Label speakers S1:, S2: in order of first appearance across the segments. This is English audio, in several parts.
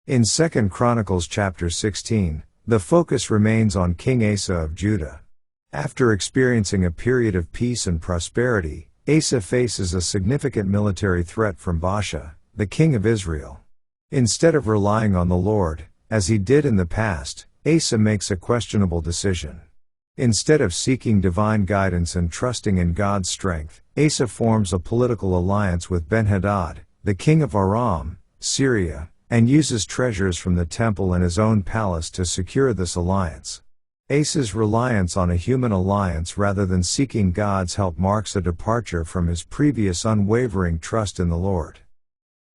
S1: In 2 Chronicles chapter 16, the focus remains on King Asa of Judah. After experiencing a period of peace and prosperity, Asa faces a significant military threat from Baasha, the king of Israel. Instead of relying on the Lord, as he did in the past, Asa makes a questionable decision. Instead of seeking divine guidance and trusting in God's strength, Asa forms a political alliance with Ben-Hadad, the king of Aram, Syria, and uses treasures from the temple and his own palace to secure this alliance. Asa's reliance on a human alliance rather than seeking God's help marks a departure from his previous unwavering trust in the Lord.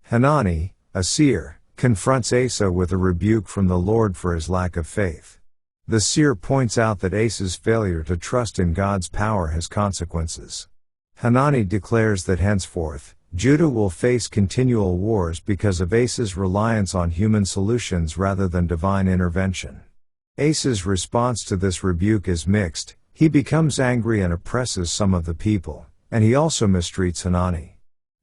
S1: Hanani, a seer, confronts Asa with a rebuke from the Lord for his lack of faith. The seer points out that Asa's failure to trust in God's power has consequences. Hanani declares that henceforth, Judah will face continual wars because of Asa's reliance on human solutions rather than divine intervention. Asa's response to this rebuke is mixed. He becomes angry and oppresses some of the people, and he also mistreats Hanani.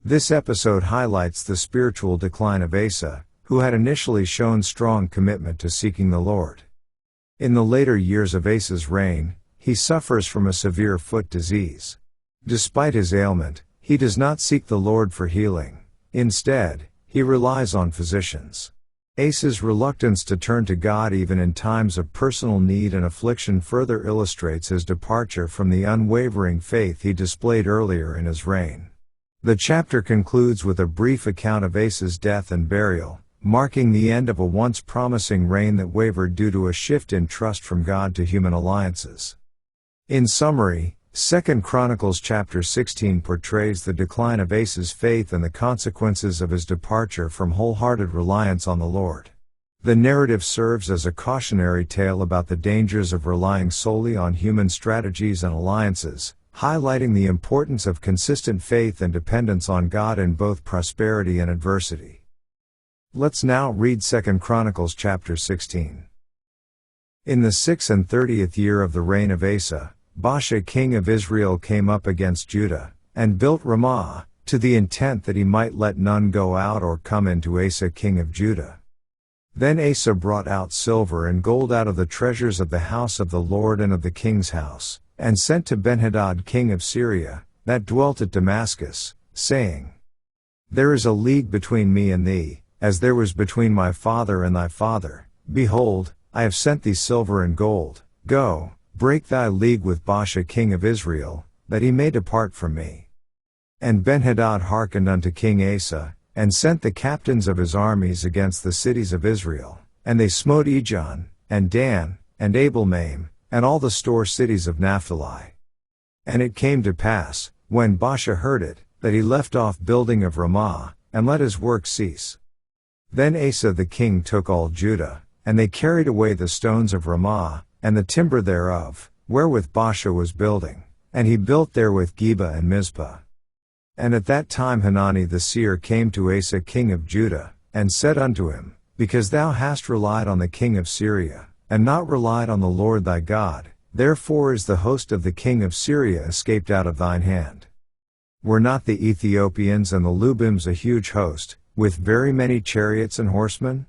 S1: This episode highlights the spiritual decline of Asa, who had initially shown strong commitment to seeking the Lord. In the later years of Asa's reign, he suffers from a severe foot disease. Despite his ailment, he does not seek the Lord for healing. Instead, he relies on physicians. Asa's reluctance to turn to God even in times of personal need and affliction further illustrates his departure from the unwavering faith he displayed earlier in his reign. The chapter concludes with a brief account of Asa's death and burial, marking the end of a once promising reign that wavered due to a shift in trust from God to human alliances. In summary, 2 Chronicles chapter 16 portrays the decline of Asa's faith and the consequences of his departure from wholehearted reliance on the Lord. The narrative serves as a cautionary tale about the dangers of relying solely on human strategies and alliances, highlighting the importance of consistent faith and dependence on God in both prosperity and adversity. Let's now read 2 Chronicles chapter 16. In the 36th year of the reign of Asa, Baasha king of Israel came up against Judah, and built Ramah, to the intent that he might let none go out or come in to Asa king of Judah. Then Asa brought out silver and gold out of the treasures of the house of the Lord and of the king's house, and sent to Ben-Hadad king of Syria, that dwelt at Damascus, saying, There is a league between me and thee, as there was between my father and thy father. Behold, I have sent thee silver and gold. Go, break thy league with Baasha king of Israel, that he may depart from me. And Ben-Hadad hearkened unto King Asa, and sent the captains of his armies against the cities of Israel, and they smote Ijon, and Dan, and Abel-maim, and all the store cities of Naphtali. And it came to pass, when Baasha heard it, that he left off building of Ramah, and let his work cease. Then Asa the king took all Judah, and they carried away the stones of Ramah, and the timber thereof, wherewith Baasha was building, and he built therewith Geba and Mizpah. And at that time Hanani the seer came to Asa king of Judah, and said unto him, Because thou hast relied on the king of Syria, and not relied on the Lord thy God, therefore is the host of the king of Syria escaped out of thine hand. Were not the Ethiopians and the Lubims a huge host, with very many chariots and horsemen?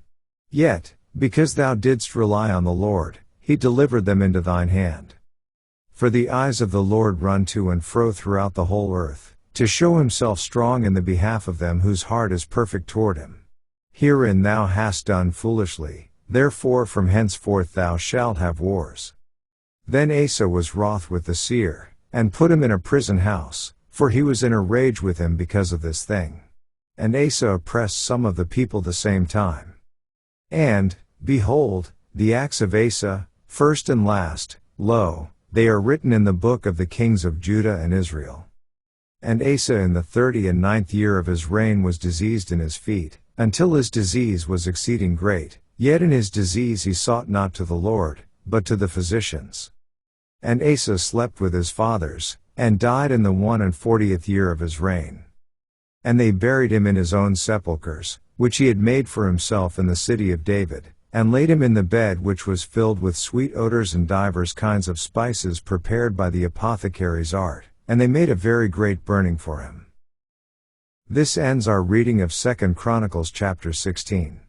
S1: Yet, because thou didst rely on the Lord, he delivered them into thine hand. For the eyes of the Lord run to and fro throughout the whole earth, to show himself strong in the behalf of them whose heart is perfect toward him. Herein thou hast done foolishly, therefore from henceforth thou shalt have wars. Then Asa was wroth with the seer, and put him in a prison house, for he was in a rage with him because of this thing. And Asa oppressed some of the people the same time. And, behold, the acts of Asa, first and last, lo, they are written in the book of the kings of Judah and Israel. And Asa in the 39th year of his reign was diseased in his feet, until his disease was exceeding great, yet in his disease he sought not to the Lord, but to the physicians. And Asa slept with his fathers, and died in the 41st year of his reign. And they buried him in his own sepulchres, which he had made for himself in the city of David, and laid him in the bed which was filled with sweet odors and divers kinds of spices prepared by the apothecary's art, and they made a very great burning for him. This ends our reading of 2 Chronicles chapter 16.